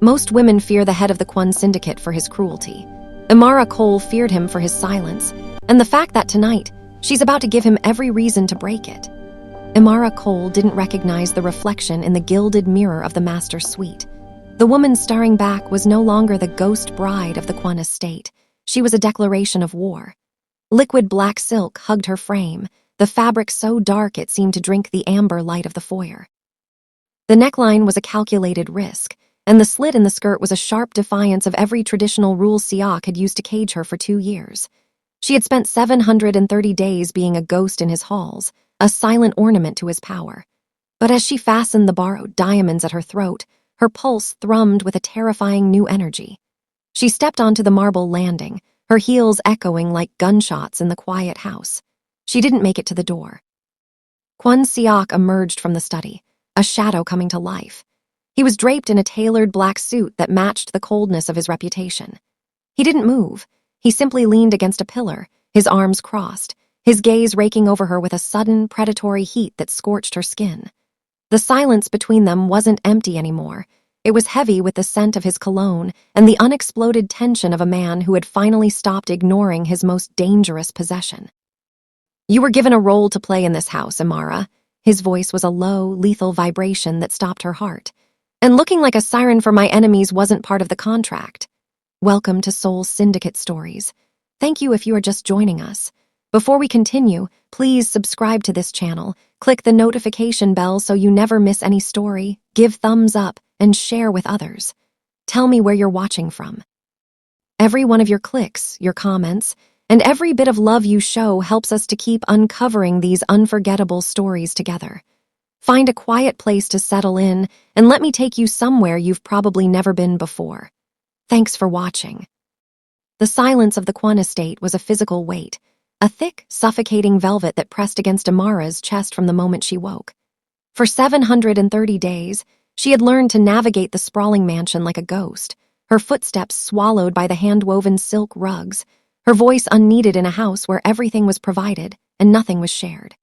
Most women fear the head of the Kwon Syndicate for his cruelty. Imara Cole feared him for his silence, and the fact that tonight, she's about to give him every reason to break it. Imara Cole didn't recognize the reflection in the gilded mirror of the master's suite. The woman staring back was no longer the ghost bride of the Kwon estate. She was a declaration of war. Liquid black silk hugged her frame, the fabric so dark it seemed to drink the amber light of the foyer. The neckline was a calculated risk, and the slit in the skirt was a sharp defiance of every traditional rule Siak had used to cage her for 2 years. She had spent 730 days being a ghost in his halls, a silent ornament to his power. But as she fastened the borrowed diamonds at her throat, her pulse thrummed with a terrifying new energy. She stepped onto the marble landing, her heels echoing like gunshots in the quiet house. She didn't make it to the door. Kwon Siak emerged from the study, a shadow coming to life. He was draped in a tailored black suit that matched the coldness of his reputation. He didn't move. He simply leaned against a pillar, his arms crossed, his gaze raking over her with a sudden, predatory heat that scorched her skin. The silence between them wasn't empty anymore. It was heavy with the scent of his cologne and the unexploded tension of a man who had finally stopped ignoring his most dangerous possession. "You were given a role to play in this house, Imara." His voice was a low, lethal vibration that stopped her heart. "And looking like a siren for my enemies wasn't part of the contract. Welcome to Soul Syndicate Stories. Thank you if you are just joining us. Before we continue, please subscribe to this channel, click the notification bell so you never miss any story, give thumbs up, and share with others. Tell me where you're watching from. Every one of your clicks, your comments, and every bit of love you show helps us to keep uncovering these unforgettable stories together. Find a quiet place to settle in, and let me take you somewhere you've probably never been before. Thanks for watching." The silence of the Kwon estate was a physical weight, a thick, suffocating velvet that pressed against Imara's chest from the moment she woke. For 730 days, she had learned to navigate the sprawling mansion like a ghost, her footsteps swallowed by the hand-woven silk rugs, her voice unneeded in a house where everything was provided and nothing was shared.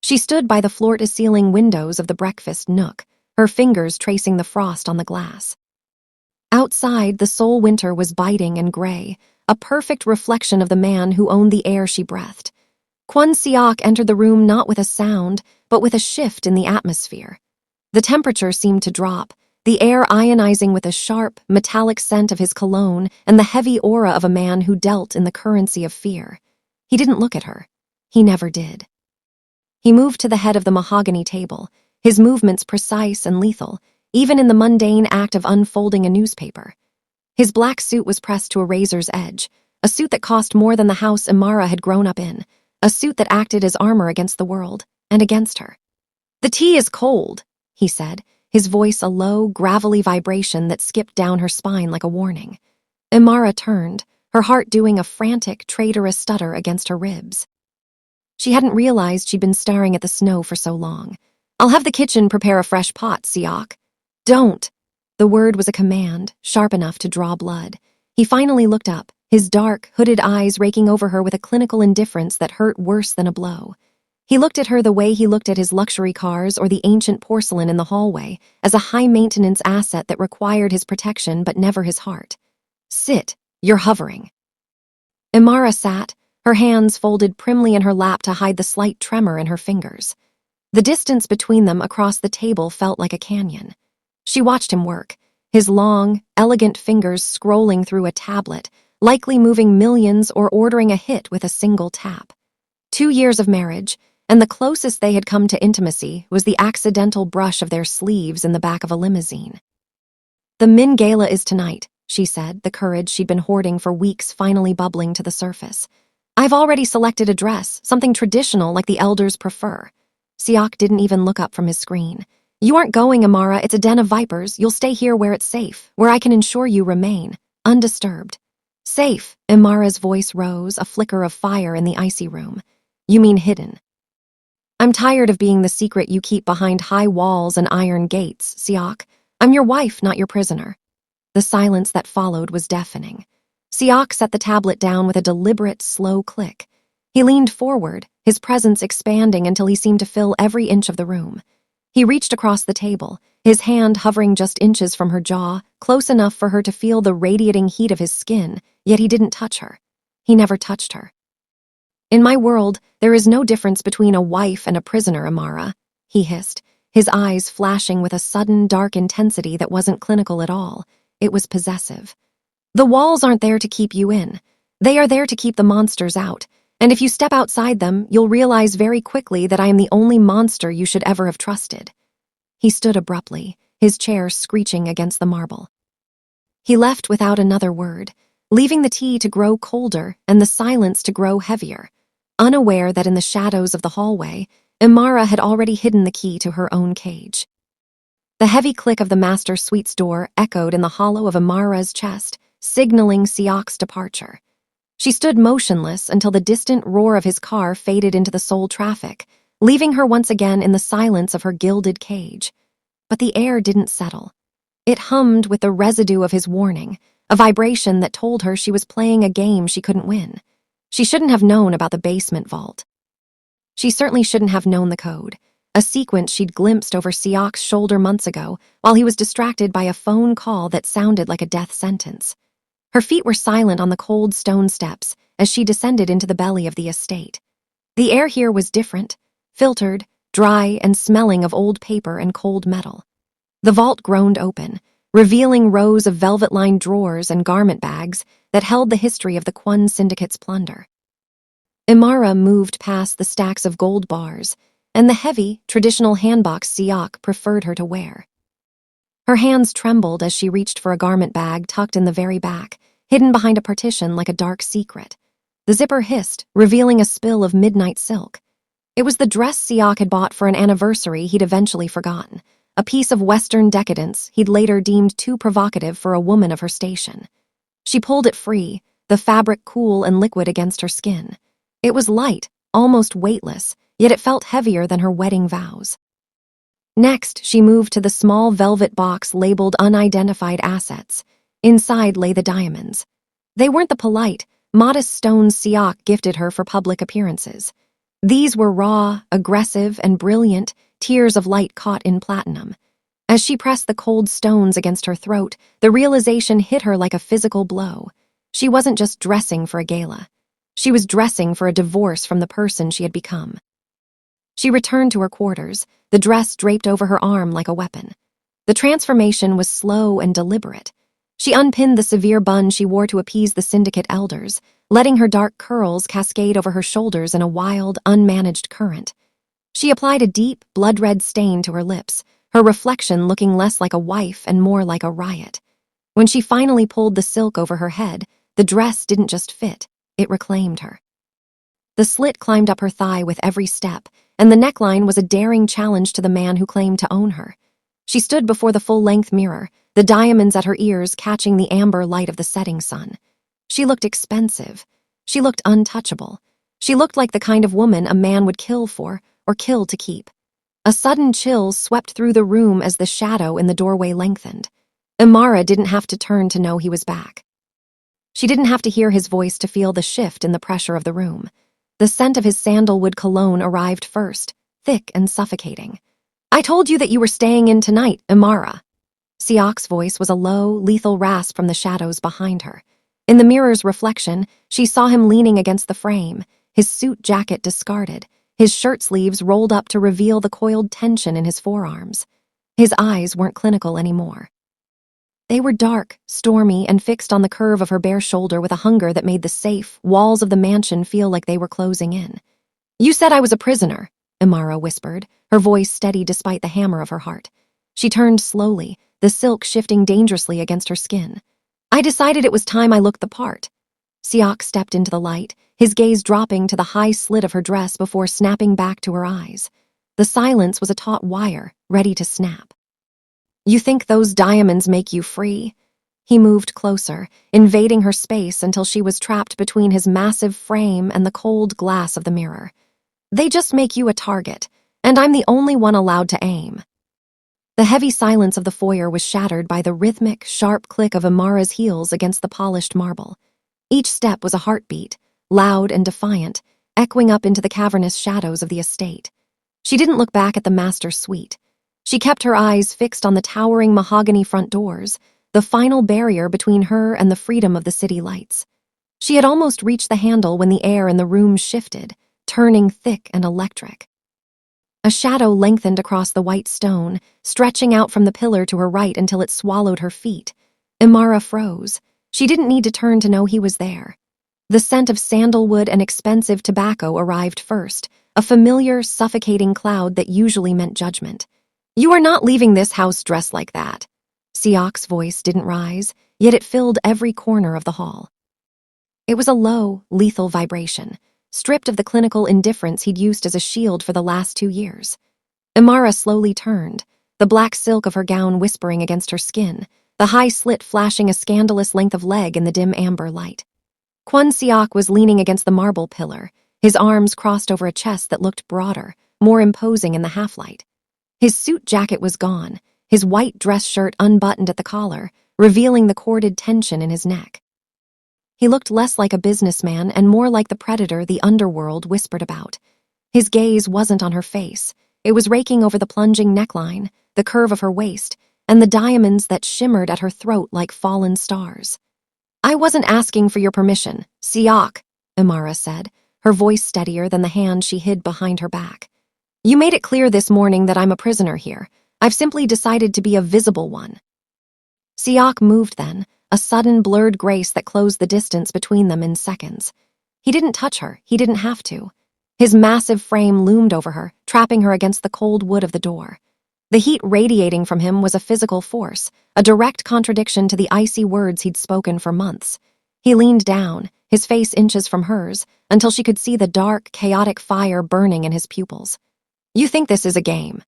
She stood by the floor-to-ceiling windows of the breakfast nook, her fingers tracing the frost on the glass. Outside, the Seoul winter was biting and gray, a perfect reflection of the man who owned the air she breathed. Kwon Siak entered the room not with a sound, but with a shift in the atmosphere. The temperature seemed to drop, the air ionizing with a sharp, metallic scent of his cologne and the heavy aura of a man who dealt in the currency of fear. He didn't look at her. He never did. He moved to the head of the mahogany table, his movements precise and lethal, even in the mundane act of unfolding a newspaper. His black suit was pressed to a razor's edge, a suit that cost more than the house Imara had grown up in, a suit that acted as armor against the world and against her. "The tea is cold," he said, his voice a low, gravelly vibration that skipped down her spine like a warning. Imara turned, her heart doing a frantic, traitorous stutter against her ribs. She hadn't realized she'd been staring at the snow for so long. "I'll have the kitchen prepare a fresh pot, Siak." "Don't." The word was a command, sharp enough to draw blood. He finally looked up, his dark, hooded eyes raking over her with a clinical indifference that hurt worse than a blow. He looked at her the way he looked at his luxury cars or the ancient porcelain in the hallway, as a high-maintenance asset that required his protection but never his heart. "Sit, you're hovering." Imara sat, her hands folded primly in her lap to hide the slight tremor in her fingers. The distance between them across the table felt like a canyon. She watched him work, his long, elegant fingers scrolling through a tablet, likely moving millions or ordering a hit with a single tap. 2 years of marriage, and the closest they had come to intimacy was the accidental brush of their sleeves in the back of a limousine. "The Min Gala is tonight," she said, the courage she'd been hoarding for weeks finally bubbling to the surface. "I've already selected a dress, something traditional like the elders prefer." Siak didn't even look up from his screen. "You aren't going, Imara. It's a den of vipers. You'll stay here where it's safe, where I can ensure you remain, undisturbed." "Safe," Imara's voice rose, a flicker of fire in the icy room. "You mean hidden." "I'm tired of being the secret you keep behind high walls and iron gates, Siak. I'm your wife, not your prisoner." The silence that followed was deafening. Siak set the tablet down with a deliberate, slow click. He leaned forward, his presence expanding until he seemed to fill every inch of the room. He reached across the table, his hand hovering just inches from her jaw, close enough for her to feel the radiating heat of his skin, yet he didn't touch her. He never touched her. "In my world, there is no difference between a wife and a prisoner, Amara," he hissed, his eyes flashing with a sudden dark intensity that wasn't clinical at all. It was possessive. "The walls aren't there to keep you in. They are there to keep the monsters out. And if you step outside them, you'll realize very quickly that I am the only monster you should ever have trusted." He stood abruptly, his chair screeching against the marble. He left without another word, leaving the tea to grow colder and the silence to grow heavier, unaware that in the shadows of the hallway, Amara had already hidden the key to her own cage. The heavy click of the master suite's door echoed in the hollow of Amara's chest, signaling Siak's departure. She stood motionless until the distant roar of his car faded into the soul traffic, leaving her once again in the silence of her gilded cage. But the air didn't settle. It hummed with the residue of his warning, a vibration that told her she was playing a game she couldn't win. She shouldn't have known about the basement vault. She certainly shouldn't have known the code, a sequence she'd glimpsed over Siak's shoulder months ago while he was distracted by a phone call that sounded like a death sentence. Her feet were silent on the cold stone steps as she descended into the belly of the estate. The air here was different, filtered, dry, and smelling of old paper and cold metal. The vault groaned open, revealing rows of velvet-lined drawers and garment bags that held the history of the Kwon Syndicate's plunder. Amara moved past the stacks of gold bars and the heavy, traditional handbox Siak preferred her to wear. Her hands trembled as she reached for a garment bag tucked in the very back, hidden behind a partition like a dark secret. The zipper hissed, revealing a spill of midnight silk. It was the dress Siak had bought for an anniversary he'd eventually forgotten, a piece of Western decadence he'd later deemed too provocative for a woman of her station. She pulled it free, the fabric cool and liquid against her skin. It was light, almost weightless, yet it felt heavier than her wedding vows. Next, she moved to the small velvet box labeled Unidentified Assets. Inside lay the diamonds. They weren't the polite, modest stones Siak gifted her for public appearances. These were raw, aggressive, and brilliant, tears of light caught in platinum. As she pressed the cold stones against her throat, the realization hit her like a physical blow. She wasn't just dressing for a gala. She was dressing for a divorce from the person she had become. She returned to her quarters, the dress draped over her arm like a weapon. The transformation was slow and deliberate. She unpinned the severe bun she wore to appease the syndicate elders, letting her dark curls cascade over her shoulders in a wild, unmanaged current. She applied a deep, blood-red stain to her lips, her reflection looking less like a wife and more like a riot. When she finally pulled the silk over her head, the dress didn't just fit, it reclaimed her. The slit climbed up her thigh with every step, and the neckline was a daring challenge to the man who claimed to own her. She stood before the full-length mirror, the diamonds at her ears catching the amber light of the setting sun. She looked expensive. She looked untouchable. She looked like the kind of woman a man would kill for or kill to keep. A sudden chill swept through the room as the shadow in the doorway lengthened. Amara didn't have to turn to know he was back. She didn't have to hear his voice to feel the shift in the pressure of the room. The scent of his sandalwood cologne arrived first, thick and suffocating. "I told you that you were staying in tonight, Amara." Siak's voice was a low, lethal rasp from the shadows behind her. In the mirror's reflection, she saw him leaning against the frame, his suit jacket discarded, his shirt sleeves rolled up to reveal the coiled tension in his forearms. His eyes weren't clinical anymore. They were dark, stormy, and fixed on the curve of her bare shoulder with a hunger that made the safe walls of the mansion feel like they were closing in. "You said I was a prisoner," Amara whispered, her voice steady despite the hammer of her heart. She turned slowly, the silk shifting dangerously against her skin. "I decided it was time I looked the part." Siak stepped into the light, his gaze dropping to the high slit of her dress before snapping back to her eyes. The silence was a taut wire, ready to snap. "You think those diamonds make you free?" He moved closer, invading her space until she was trapped between his massive frame and the cold glass of the mirror. "They just make you a target, and I'm the only one allowed to aim." The heavy silence of the foyer was shattered by the rhythmic, sharp click of Amara's heels against the polished marble. Each step was a heartbeat, loud and defiant, echoing up into the cavernous shadows of the estate. She didn't look back at the master's suite. She kept her eyes fixed on the towering mahogany front doors, the final barrier between her and the freedom of the city lights. She had almost reached the handle when the air in the room shifted, turning thick and electric. A shadow lengthened across the white stone, stretching out from the pillar to her right until it swallowed her feet. Imara froze. She didn't need to turn to know he was there. The scent of sandalwood and expensive tobacco arrived first, a familiar, suffocating cloud that usually meant judgment. "You are not leaving this house dressed like that." Siak's voice didn't rise, yet it filled every corner of the hall. It was a low, lethal vibration, stripped of the clinical indifference he'd used as a shield for the last 2 years. Imara slowly turned, the black silk of her gown whispering against her skin, the high slit flashing a scandalous length of leg in the dim amber light. Kwon Syndicate was leaning against the marble pillar, his arms crossed over a chest that looked broader, more imposing in the half-light. His suit jacket was gone, his white dress shirt unbuttoned at the collar, revealing the corded tension in his neck. He looked less like a businessman and more like the predator the Underworld whispered about. His gaze wasn't on her face. It was raking over the plunging neckline, the curve of her waist, and the diamonds that shimmered at her throat like fallen stars. "I wasn't asking for your permission, Siak," Imara said, her voice steadier than the hand she hid behind her back. "You made it clear this morning that I'm a prisoner here. I've simply decided to be a visible one." Siak moved then, a sudden blurred grace that closed the distance between them in seconds. He didn't touch her, he didn't have to. His massive frame loomed over her, trapping her against the cold wood of the door. The heat radiating from him was a physical force, a direct contradiction to the icy words he'd spoken for months. He leaned down, his face inches from hers, until she could see the dark, chaotic fire burning in his pupils. "You think this is a game?"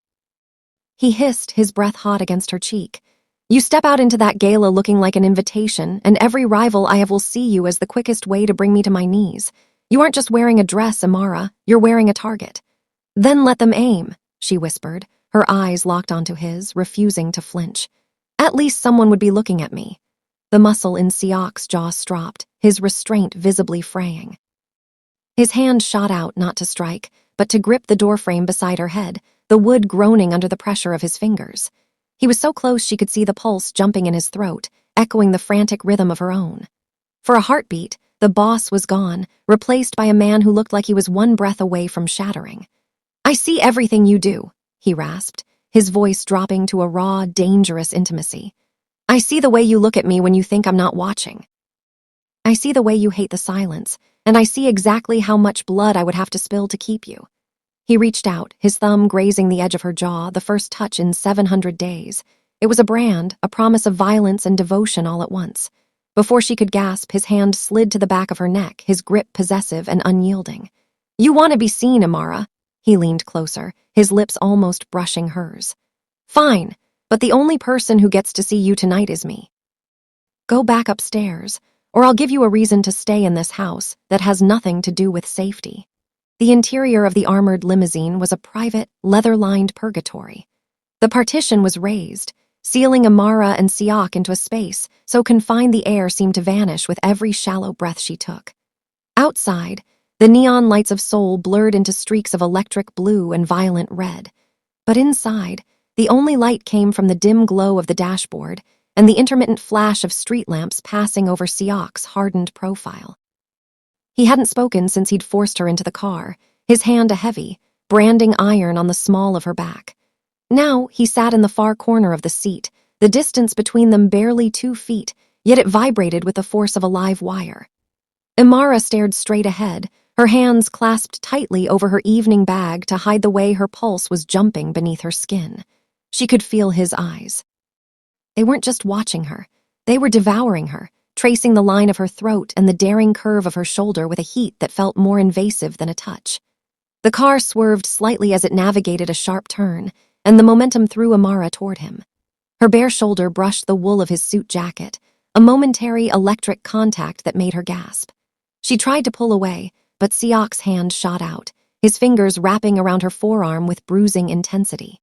He hissed, his breath hot against her cheek. "You step out into that gala looking like an invitation, and every rival I have will see you as the quickest way to bring me to my knees. You aren't just wearing a dress, Imara, you're wearing a target." "Then let them aim," she whispered, her eyes locked onto his, refusing to flinch. "At least someone would be looking at me." The muscle in Siak's jaw stropped, his restraint visibly fraying. His hand shot out not to strike, but to grip the doorframe beside her head, the wood groaning under the pressure of his fingers. He was so close she could see the pulse jumping in his throat, echoing the frantic rhythm of her own. For a heartbeat, the boss was gone, replaced by a man who looked like he was one breath away from shattering. "I see everything you do," he rasped, his voice dropping to a raw, dangerous intimacy. "I see the way you look at me when you think I'm not watching. I see the way you hate the silence, and I see exactly how much blood I would have to spill to keep you." He reached out, his thumb grazing the edge of her jaw, the first touch in 700 days. It was a brand, a promise of violence and devotion all at once. Before she could gasp, his hand slid to the back of her neck, his grip possessive and unyielding. "You want to be seen, Imara." He leaned closer, his lips almost brushing hers. "Fine, but the only person who gets to see you tonight is me. Go back upstairs, or I'll give you a reason to stay in this house that has nothing to do with safety." The interior of the armored limousine was a private, leather-lined purgatory. The partition was raised, sealing Imara and Siak into a space so confined the air seemed to vanish with every shallow breath she took. Outside, the neon lights of Seoul blurred into streaks of electric blue and violent red. But inside, the only light came from the dim glow of the dashboard and the intermittent flash of street lamps passing over Siak's hardened profile. He hadn't spoken since he'd forced her into the car, his hand a heavy, branding iron on the small of her back. Now he sat in the far corner of the seat, the distance between them barely 2 feet, yet it vibrated with the force of a live wire. Imara stared straight ahead, her hands clasped tightly over her evening bag to hide the way her pulse was jumping beneath her skin. She could feel his eyes. They weren't just watching her, they were devouring her, tracing the line of her throat and the daring curve of her shoulder with a heat that felt more invasive than a touch. The car swerved slightly as it navigated a sharp turn, and the momentum threw Imara toward him. Her bare shoulder brushed the wool of his suit jacket, a momentary electric contact that made her gasp. She tried to pull away, but Siak's hand shot out, his fingers wrapping around her forearm with bruising intensity.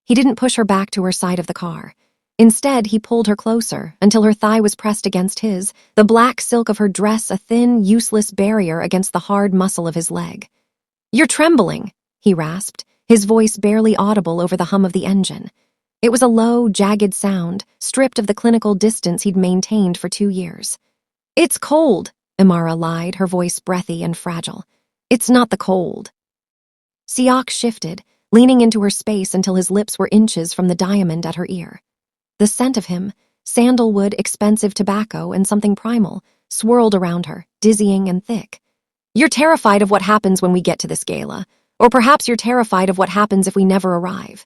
He didn't push her back to her side of the car. Instead, he pulled her closer until her thigh was pressed against his, the black silk of her dress a thin, useless barrier against the hard muscle of his leg. "You're trembling," he rasped, his voice barely audible over the hum of the engine. It was a low, jagged sound, stripped of the clinical distance he'd maintained for 2 years. "It's cold," Imara lied, her voice breathy and fragile. "It's not the cold." Siak shifted, leaning into her space until his lips were inches from the diamond at her ear. The scent of him, sandalwood, expensive tobacco, and something primal, swirled around her, dizzying and thick. "You're terrified of what happens when we get to this gala, or perhaps you're terrified of what happens if we never arrive."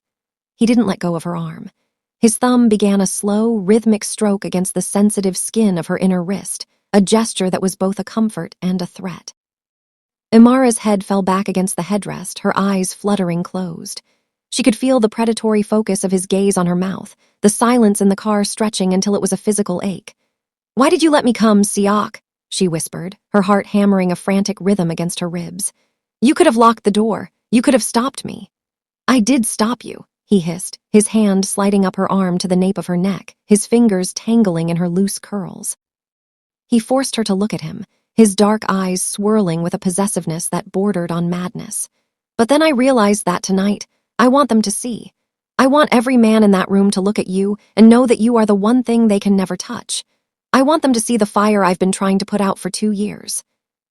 He didn't let go of her arm. His thumb began a slow, rhythmic stroke against the sensitive skin of her inner wrist, a gesture that was both a comfort and a threat. Imara's head fell back against the headrest, her eyes fluttering closed. She could feel the predatory focus of his gaze on her mouth, the silence in the car stretching until it was a physical ache. "Why did you let me come, Siak?" she whispered, her heart hammering a frantic rhythm against her ribs. "You could have locked the door. You could have stopped me." "I did stop you," he hissed, his hand sliding up her arm to the nape of her neck, his fingers tangling in her loose curls. He forced her to look at him, his dark eyes swirling with a possessiveness that bordered on madness. "But then I realized that tonight, I want them to see. I want every man in that room to look at you and know that you are the one thing they can never touch. I want them to see the fire I've been trying to put out for 2 years."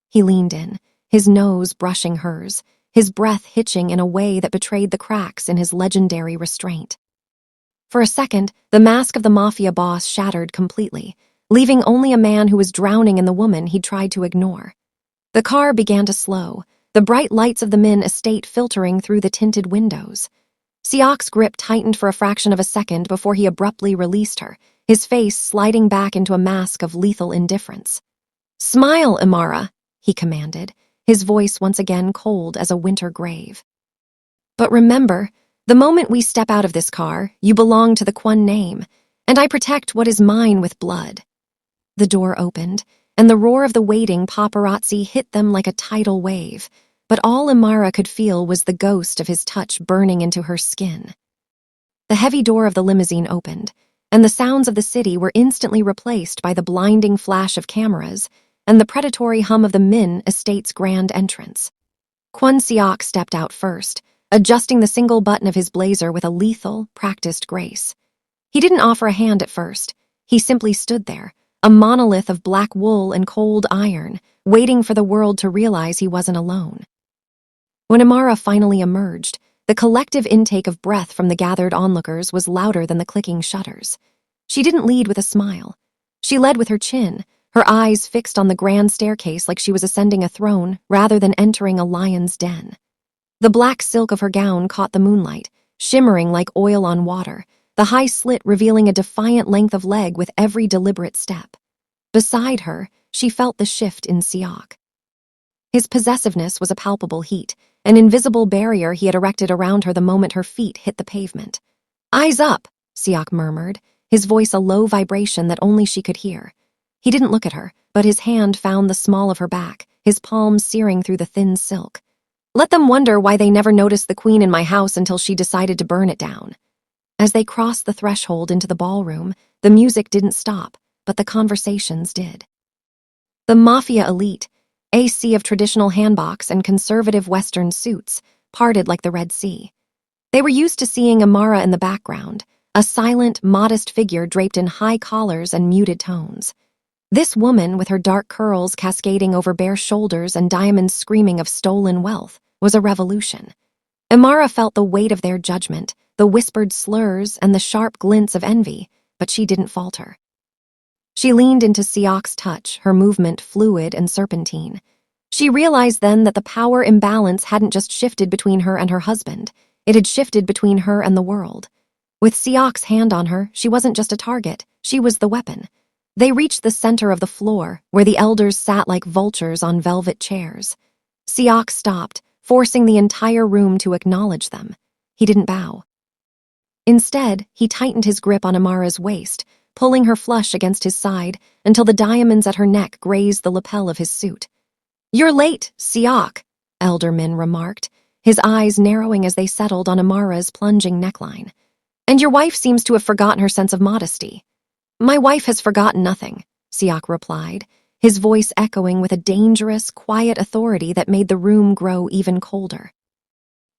He leaned in, his nose brushing hers, his breath hitching in a way that betrayed the cracks in his legendary restraint. For a second, the mask of the Mafia Boss shattered completely, leaving only a man who was drowning in the woman he'd tried to ignore. The car began to slow, the bright lights of the Min estate filtering through the tinted windows. Siak's grip tightened for a fraction of a second before he abruptly released her, his face sliding back into a mask of lethal indifference. "Smile, Imara," he commanded, his voice once again cold as a winter grave. "But remember, the moment we step out of this car, you belong to the Kwon name, and I protect what is mine with blood." The door opened, and the roar of the waiting paparazzi hit them like a tidal wave, but all Imara could feel was the ghost of his touch burning into her skin. The heavy door of the limousine opened, and the sounds of the city were instantly replaced by the blinding flash of cameras and the predatory hum of the Min estate's grand entrance. Kwon Siak stepped out first, adjusting the single button of his blazer with a lethal, practiced grace. He didn't offer a hand at first. He simply stood there, a monolith of black wool and cold iron, waiting for the world to realize he wasn't alone. When Imara finally emerged, the collective intake of breath from the gathered onlookers was louder than the clicking shutters. She didn't lead with a smile. She led with her chin, her eyes fixed on the grand staircase like she was ascending a throne rather than entering a lion's den. The black silk of her gown caught the moonlight, shimmering like oil on water, the high slit revealing a defiant length of leg with every deliberate step. Beside her, she felt the shift in Siak. His possessiveness was a palpable heat, an invisible barrier he had erected around her the moment her feet hit the pavement. "Eyes up," Siak murmured, his voice a low vibration that only she could hear. He didn't look at her, but his hand found the small of her back, his palm searing through the thin silk. "Let them wonder why they never noticed the queen in my house until she decided to burn it down." As they crossed the threshold into the ballroom, the music didn't stop, but the conversations did. The Mafia elite, a sea of traditional hanboks and conservative Western suits, parted like the Red Sea. They were used to seeing Imara in the background, a silent, modest figure draped in high collars and muted tones. This woman, with her dark curls cascading over bare shoulders and diamonds screaming of stolen wealth, was a revolution. Imara felt the weight of their judgment, the whispered slurs and the sharp glints of envy, but she didn't falter. She leaned into Siak's touch, her movement fluid and serpentine. She realized then that the power imbalance hadn't just shifted between her and her husband, it had shifted between her and the world. With Siak's hand on her, she wasn't just a target, she was the weapon. They reached the center of the floor, where the elders sat like vultures on velvet chairs. Siak stopped, forcing the entire room to acknowledge them. He didn't bow. Instead, he tightened his grip on Imara's waist, pulling her flush against his side until the diamonds at her neck grazed the lapel of his suit. "You're late, Siak," Elder Min remarked, his eyes narrowing as they settled on Imara's plunging neckline. "And your wife seems to have forgotten her sense of modesty." "My wife has forgotten nothing," Siak replied, his voice echoing with a dangerous, quiet authority that made the room grow even colder.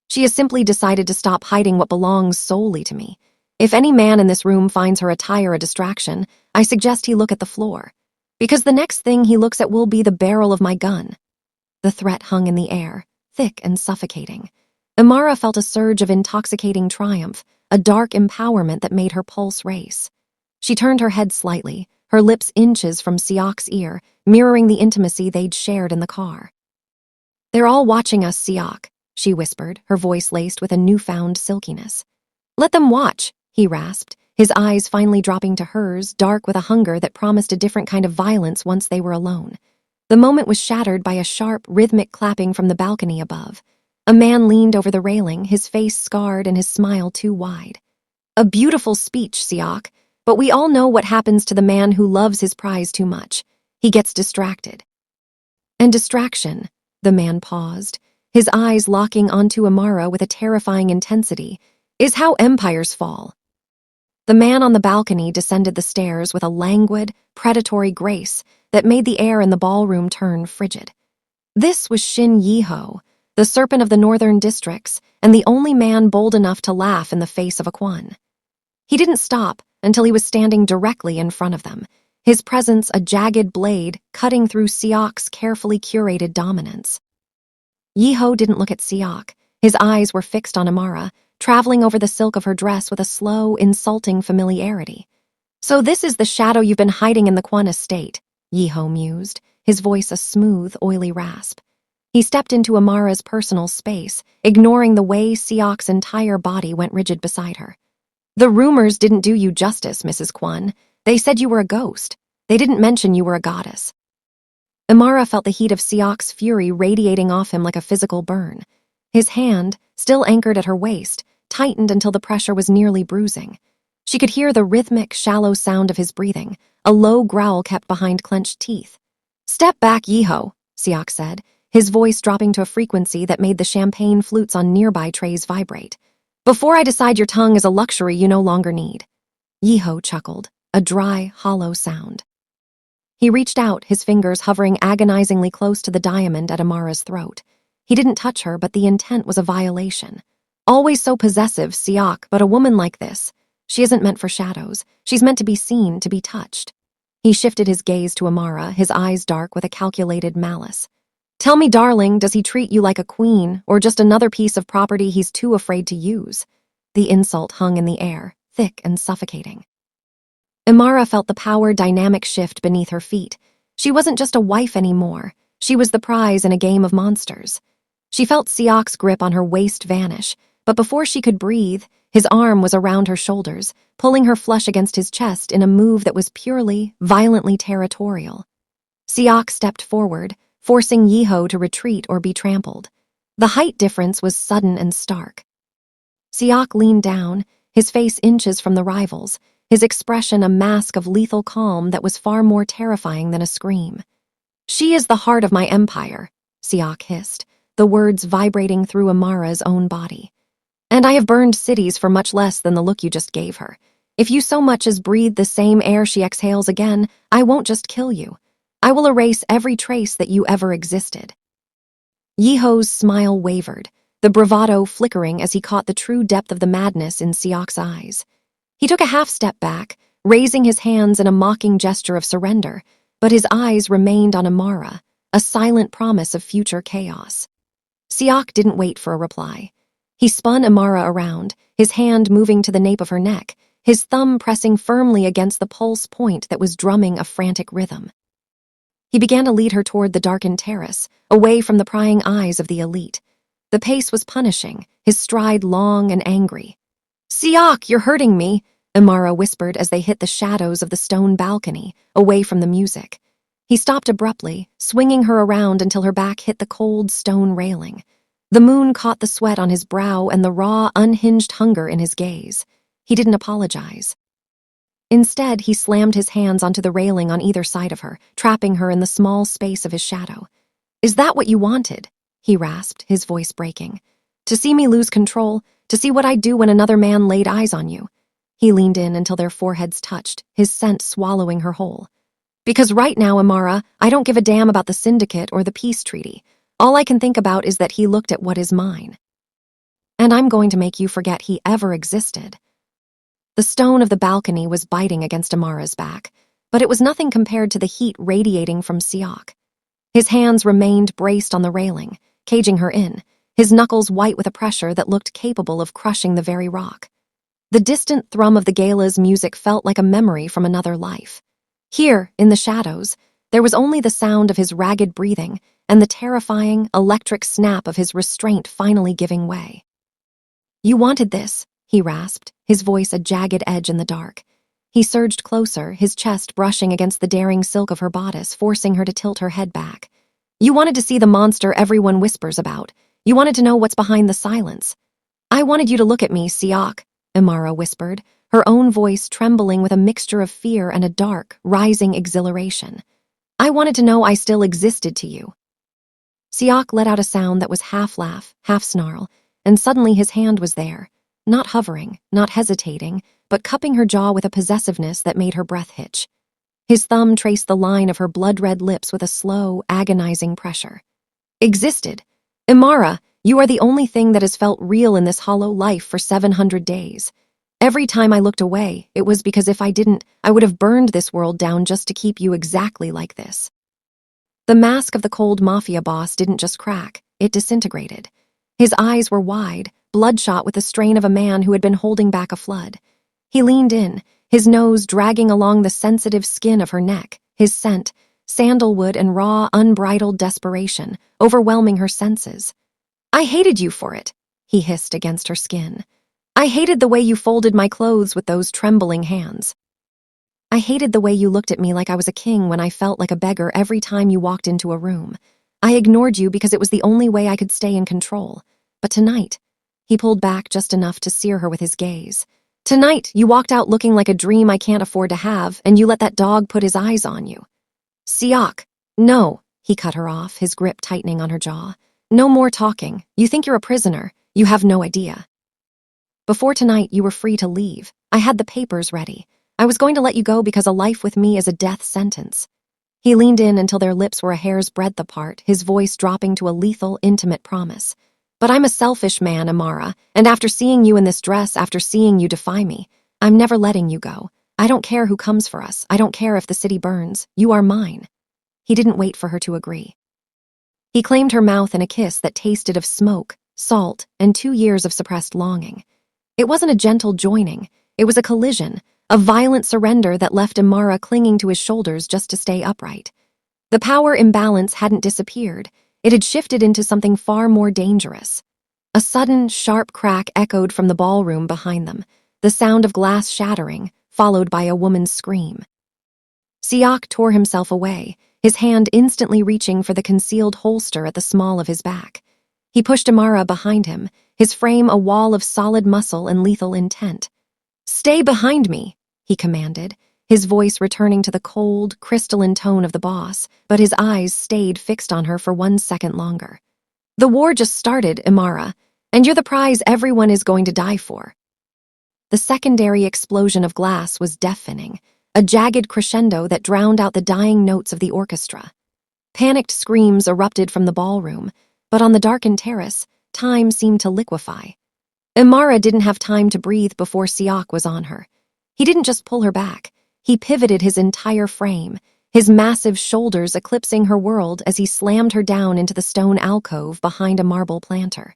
She has simply decided to stop hiding what belongs solely to me. If any man in this room finds her attire a distraction, I suggest he look at the floor. Because the next thing he looks at will be the barrel of my gun." The threat hung in the air, thick and suffocating. Amara felt a surge of intoxicating triumph, a dark empowerment that made her pulse race. She turned her head slightly, her lips inches from Siak's ear, mirroring the intimacy they'd shared in the car. "They're all watching us, Siak," she whispered, her voice laced with a newfound silkiness. "Let them watch," he rasped, his eyes finally dropping to hers, dark with a hunger that promised a different kind of violence once they were alone. The moment was shattered by a sharp, rhythmic clapping from the balcony above. A man leaned over the railing, his face scarred and his smile too wide. "A beautiful speech, Siak, but we all know what happens to the man who loves his prize too much. He gets distracted." "And distraction," the man paused, his eyes locking onto Amara with a terrifying intensity, "is how empires fall." The man on the balcony descended the stairs with a languid, predatory grace that made the air in the ballroom turn frigid. This was Shin Yi-ho, the serpent of the northern districts, and the only man bold enough to laugh in the face of a Kwon. He didn't stop until he was standing directly in front of them, his presence a jagged blade cutting through Siak's carefully curated dominance. Yi-ho didn't look at Siak. His eyes were fixed on Amara, traveling over the silk of her dress with a slow, insulting familiarity. "So this is the shadow you've been hiding in the Kwon estate," Yi-ho mused, his voice a smooth, oily rasp. He stepped into Amara's personal space, ignoring the way Siak's entire body went rigid beside her. "The rumors didn't do you justice, Mrs. Kwon. They said you were a ghost. They didn't mention you were a goddess." Amara felt the heat of Siak's fury radiating off him like a physical burn. His hand, still anchored at her waist, tightened until the pressure was nearly bruising. She could hear the rhythmic, shallow sound of his breathing, a low growl kept behind clenched teeth. "Step back, Yi-ho," Siak said, his voice dropping to a frequency that made the champagne flutes on nearby trays vibrate. "Before I decide your tongue is a luxury you no longer need." Yi-ho chuckled, a dry, hollow sound. He reached out, his fingers hovering agonizingly close to the diamond at Amara's throat. He didn't touch her, but the intent was a violation. Always so possessive, Siak, but a woman like this. She isn't meant for shadows. She's meant to be seen, to be touched. He shifted his gaze to Amara, his eyes dark with a calculated malice. "Tell me, darling, does he treat you like a queen, or just another piece of property he's too afraid to use?" The insult hung in the air, thick and suffocating. Amara felt the power dynamic shift beneath her feet. She wasn't just a wife anymore. She was the prize in a game of monsters. She felt Siak's grip on her waist vanish, but before she could breathe, his arm was around her shoulders, pulling her flush against his chest in a move that was purely, violently territorial. Siak stepped forward, forcing Yi-ho to retreat or be trampled. The height difference was sudden and stark. Siak leaned down, his face inches from the rivals, his expression a mask of lethal calm that was far more terrifying than a scream. "She is the heart of my empire," Siak hissed, the words vibrating through Amara's own body. "And I have burned cities for much less than the look you just gave her. If you so much as breathe the same air she exhales again, I won't just kill you. I will erase every trace that you ever existed." Yi-ho's smile wavered, the bravado flickering as he caught the true depth of the madness in Siak's eyes. He took a half step back, raising his hands in a mocking gesture of surrender, but his eyes remained on Amara, a silent promise of future chaos. Siak didn't wait for a reply. He spun Amara around, his hand moving to the nape of her neck, his thumb pressing firmly against the pulse point that was drumming a frantic rhythm. He began to lead her toward the darkened terrace, away from the prying eyes of the elite. The pace was punishing, his stride long and angry. "Siak, you're hurting me," Amara whispered as they hit the shadows of the stone balcony, away from the music. He stopped abruptly, swinging her around until her back hit the cold stone railing. The moon caught the sweat on his brow and the raw, unhinged hunger in his gaze. He didn't apologize. Instead, he slammed his hands onto the railing on either side of her, trapping her in the small space of his shadow. "Is that what you wanted?" he rasped, his voice breaking. "To see me lose control? To see what I'd do when another man laid eyes on you?" He leaned in until their foreheads touched, his scent swallowing her whole. "Because right now, Amara, I don't give a damn about the syndicate or the peace treaty. All I can think about is that he looked at what is mine." and I'm going to make you forget he ever existed." The stone of the balcony was biting against Amara's back, but it was nothing compared to the heat radiating from Siak. His hands remained braced on the railing, caging her in, his knuckles white with a pressure that looked capable of crushing the very rock. The distant thrum of the gala's music felt like a memory from another life. Here, in the shadows, there was only the sound of his ragged breathing and the terrifying, electric snap of his restraint finally giving way. "You wanted this," he rasped, his voice a jagged edge in the dark. He surged closer, his chest brushing against the daring silk of her bodice, forcing her to tilt her head back. "You wanted to see the monster everyone whispers about. You wanted to know what's behind the silence." "I wanted you to look at me, Siak," Amara whispered, her own voice trembling with a mixture of fear and a dark, rising exhilaration. "I wanted to know I still existed to you." Siak let out a sound that was half laugh, half snarl, and suddenly his hand was there, not hovering, not hesitating, but cupping her jaw with a possessiveness that made her breath hitch. His thumb traced the line of her blood-red lips with a slow, agonizing pressure. "Existed. Amara, you are the only thing that has felt real in this hollow life for 700 days. Every time I looked away, it was because if I didn't, I would have burned this world down just to keep you exactly like this." The mask of the cold Mafia boss didn't just crack, it disintegrated. His eyes were wide, bloodshot with the strain of a man who had been holding back a flood. He leaned in, his nose dragging along the sensitive skin of her neck, his scent, sandalwood and raw, unbridled desperation, overwhelming her senses. "I hated you for it," he hissed against her skin. "I hated the way you folded my clothes with those trembling hands. I hated the way you looked at me like I was a king when I felt like a beggar every time you walked into a room. I ignored you because it was the only way I could stay in control. But tonight," he pulled back just enough to sear her with his gaze. "Tonight, you walked out looking like a dream I can't afford to have, and you let that dog put his eyes on you." "Siak, no," he cut her off, his grip tightening on her jaw. "No more talking. You think you're a prisoner. You have no idea. Before tonight, you were free to leave. I had the papers ready. I was going to let you go because a life with me is a death sentence." He leaned in until their lips were a hair's breadth apart, his voice dropping to a lethal, intimate promise. "But I'm a selfish man, Amara, and after seeing you in this dress, after seeing you defy me, I'm never letting you go. I don't care who comes for us. I don't care if the city burns. You are mine." He didn't wait for her to agree. He claimed her mouth in a kiss that tasted of smoke, salt, and 2 years of suppressed longing. It wasn't a gentle joining. It was a collision, a violent surrender that left Amara clinging to his shoulders just to stay upright. The power imbalance hadn't disappeared. It had shifted into something far more dangerous. A sudden, sharp crack echoed from the ballroom behind them, the sound of glass shattering, followed by a woman's scream. Siak tore himself away, his hand instantly reaching for the concealed holster at the small of his back. He pushed Amara behind him, his frame a wall of solid muscle and lethal intent. "Stay behind me," he commanded, his voice returning to the cold, crystalline tone of the boss, but his eyes stayed fixed on her for 1 second longer. "The war just started, Amara, and you're the prize everyone is going to die for." The secondary explosion of glass was deafening, a jagged crescendo that drowned out the dying notes of the orchestra. Panicked screams erupted from the ballroom, but on the darkened terrace, time seemed to liquefy. Amara didn't have time to breathe before Siak was on her. He didn't just pull her back. He pivoted his entire frame, his massive shoulders eclipsing her world as he slammed her down into the stone alcove behind a marble planter.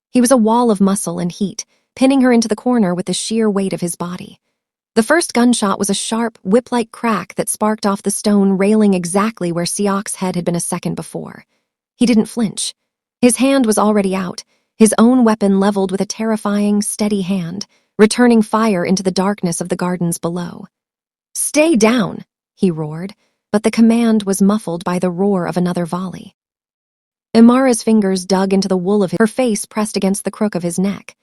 He was a wall of muscle and heat, pinning her into the corner with the sheer weight of his body. The first gunshot was a sharp, whip-like crack that sparked off the stone railing exactly where Siak's head had been a second before. He didn't flinch. His hand was already out, his own weapon leveled with a terrifying, steady hand, returning fire into the darkness of the gardens below. "Stay down," he roared, but the command was muffled by the roar of another volley. Amara's fingers dug into the wool of her face pressed against the crook of his neck.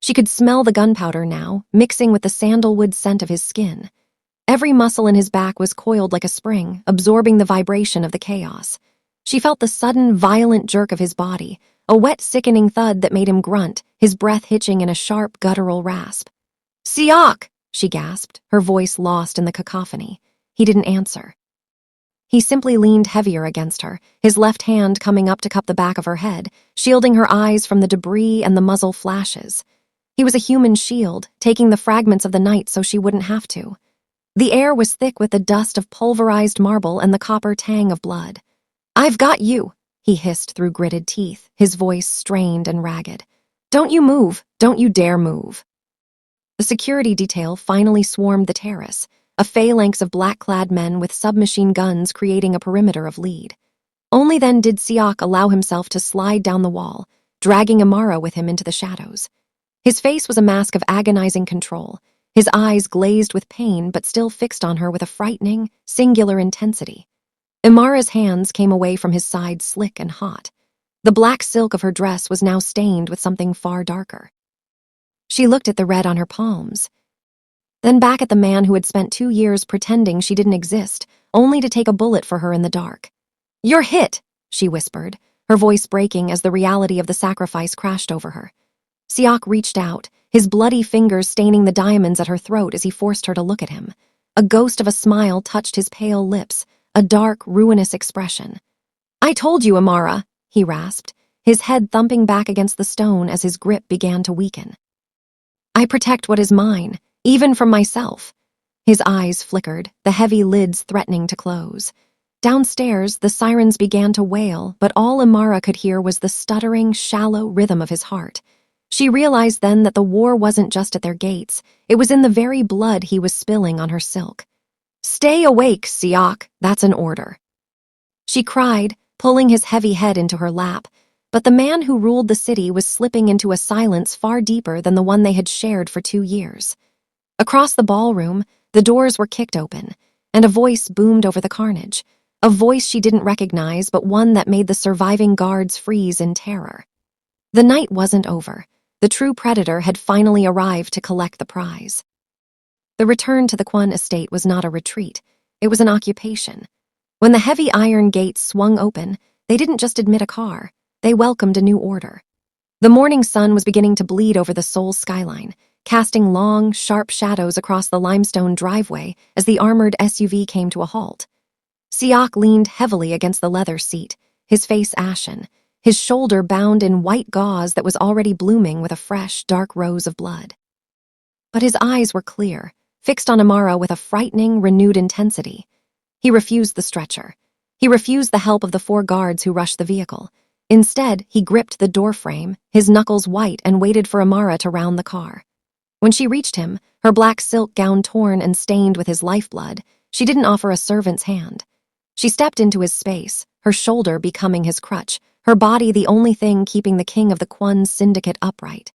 She could smell the gunpowder now, mixing with the sandalwood scent of his skin. Every muscle in his back was coiled like a spring, absorbing the vibration of the chaos. She felt the sudden, violent jerk of his body, a wet, sickening thud that made him grunt, his breath hitching in a sharp, guttural rasp. "Siak!" she gasped, her voice lost in the cacophony. He didn't answer. He simply leaned heavier against her, his left hand coming up to cup the back of her head, shielding her eyes from the debris and the muzzle flashes. He was a human shield, taking the fragments of the night so she wouldn't have to. The air was thick with the dust of pulverized marble and the copper tang of blood. "I've got you," he hissed through gritted teeth, his voice strained and ragged. "Don't you move, don't you dare move." The security detail finally swarmed the terrace, a phalanx of black-clad men with submachine guns creating a perimeter of lead. Only then did Siak allow himself to slide down the wall, dragging Amara with him into the shadows. His face was a mask of agonizing control, his eyes glazed with pain but still fixed on her with a frightening, singular intensity. Amara's hands came away from his side slick and hot. The black silk of her dress was now stained with something far darker. She looked at the red on her palms, then back at the man who had spent 2 years pretending she didn't exist, only to take a bullet for her in the dark. "You're hit," she whispered, her voice breaking as the reality of the sacrifice crashed over her. Siak reached out, his bloody fingers staining the diamonds at her throat as he forced her to look at him. A ghost of a smile touched his pale lips, a dark, ruinous expression. "I told you, Amara," he rasped, his head thumping back against the stone as his grip began to weaken. "I protect what is mine, even from myself." His eyes flickered, the heavy lids threatening to close. Downstairs, the sirens began to wail, but all Amara could hear was the stuttering, shallow rhythm of his heart. She realized then that the war wasn't just at their gates, it was in the very blood he was spilling on her silk. "Stay awake, Siak, that's an order." She cried, pulling his heavy head into her lap, but the man who ruled the city was slipping into a silence far deeper than the one they had shared for 2 years. Across the ballroom, the doors were kicked open, and a voice boomed over the carnage, a voice she didn't recognize but one that made the surviving guards freeze in terror. The night wasn't over. The true predator had finally arrived to collect the prize. The return to the Kwon estate was not a retreat, it was an occupation. When the heavy iron gates swung open, they didn't just admit a car, they welcomed a new order. The morning sun was beginning to bleed over the Seoul skyline, casting long, sharp shadows across the limestone driveway as the armored SUV came to a halt. Siak leaned heavily against the leather seat, his face ashen, his shoulder bound in white gauze that was already blooming with a fresh, dark rose of blood. But his eyes were clear, fixed on Amara with a frightening, renewed intensity. He refused the stretcher. He refused the help of the 4 guards who rushed the vehicle. Instead, he gripped the doorframe, his knuckles white, and waited for Amara to round the car. When she reached him, her black silk gown torn and stained with his lifeblood, she didn't offer a servant's hand. She stepped into his space, her shoulder becoming his crutch, her body the only thing keeping the king of the Kwon Syndicate upright.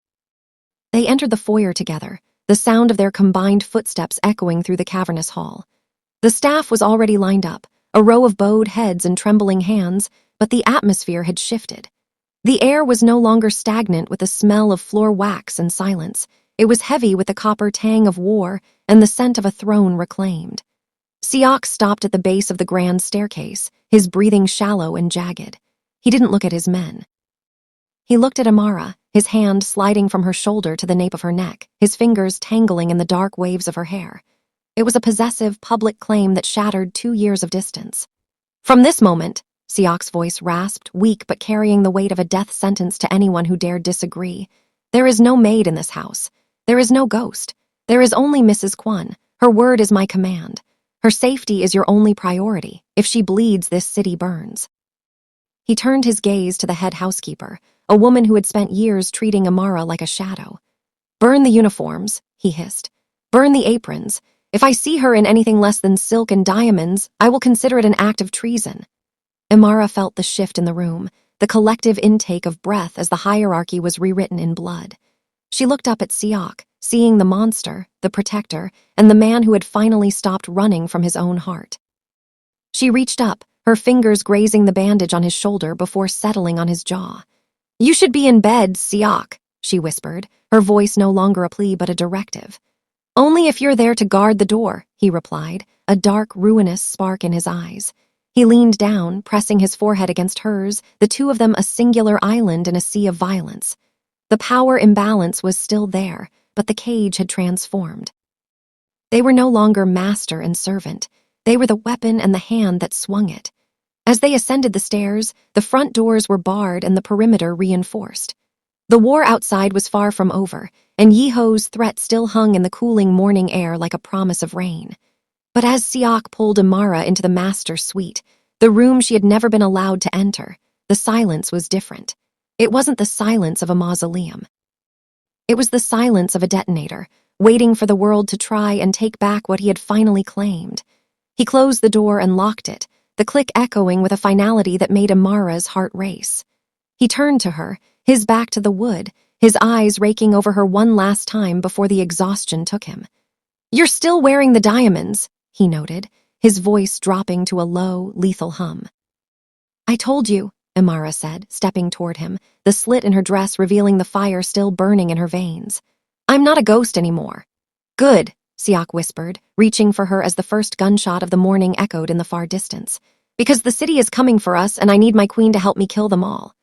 They entered the foyer together, the sound of their combined footsteps echoing through the cavernous hall. The staff was already lined up, a row of bowed heads and trembling hands, but the atmosphere had shifted. The air was no longer stagnant with the smell of floor wax and silence. It was heavy with the copper tang of war and the scent of a throne reclaimed. Siak stopped at the base of the grand staircase, his breathing shallow and jagged. He didn't look at his men. He looked at Amara, his hand sliding from her shoulder to the nape of her neck, his fingers tangling in the dark waves of her hair. It was a possessive, public claim that shattered 2 years of distance. "From this moment," Siak's voice rasped, weak but carrying the weight of a death sentence to anyone who dared disagree, "there is no maid in this house. There is no ghost. There is only Mrs. Kwon. Her word is my command. Her safety is your only priority. If she bleeds, this city burns." He turned his gaze to the head housekeeper, a woman who had spent years treating Amara like a shadow. "Burn the uniforms," he hissed. "Burn the aprons. If I see her in anything less than silk and diamonds, I will consider it an act of treason." Amara felt the shift in the room, the collective intake of breath as the hierarchy was rewritten in blood. She looked up at Siak, seeing the monster, the protector, and the man who had finally stopped running from his own heart. She reached up, her fingers grazing the bandage on his shoulder before settling on his jaw. "You should be in bed, Siak," she whispered, her voice no longer a plea but a directive. "Only if you're there to guard the door," he replied, a dark, ruinous spark in his eyes. He leaned down, pressing his forehead against hers, the two of them a singular island in a sea of violence. The power imbalance was still there, but the cage had transformed. They were no longer master and servant. They were the weapon and the hand that swung it. As they ascended the stairs, the front doors were barred and the perimeter reinforced. The war outside was far from over, and Yiho's threat still hung in the cooling morning air like a promise of rain. But as Siak pulled Amara into the master suite, the room she had never been allowed to enter, the silence was different. It wasn't the silence of a mausoleum. It was the silence of a detonator, waiting for the world to try and take back what he had finally claimed. He closed the door and locked it, the click echoing with a finality that made Amara's heart race. He turned to her, his back to the wood, his eyes raking over her one last time before the exhaustion took him. "You're still wearing the diamonds," he noted, his voice dropping to a low, lethal hum. "I told you," Amara said, stepping toward him, the slit in her dress revealing the fire still burning in her veins. "I'm not a ghost anymore." "Good," Siak whispered, reaching for her as the first gunshot of the morning echoed in the far distance. "Because the city is coming for us and I need my queen to help me kill them all."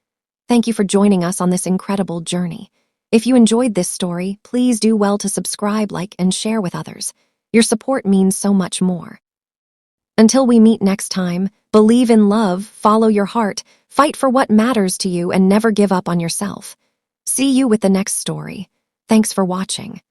Thank you for joining us on this incredible journey. If you enjoyed this story, please do well to subscribe, like, and share with others. Your support means so much more. Until we meet next time, believe in love, follow your heart, fight for what matters to you, and never give up on yourself. See you with the next story. Thanks for watching.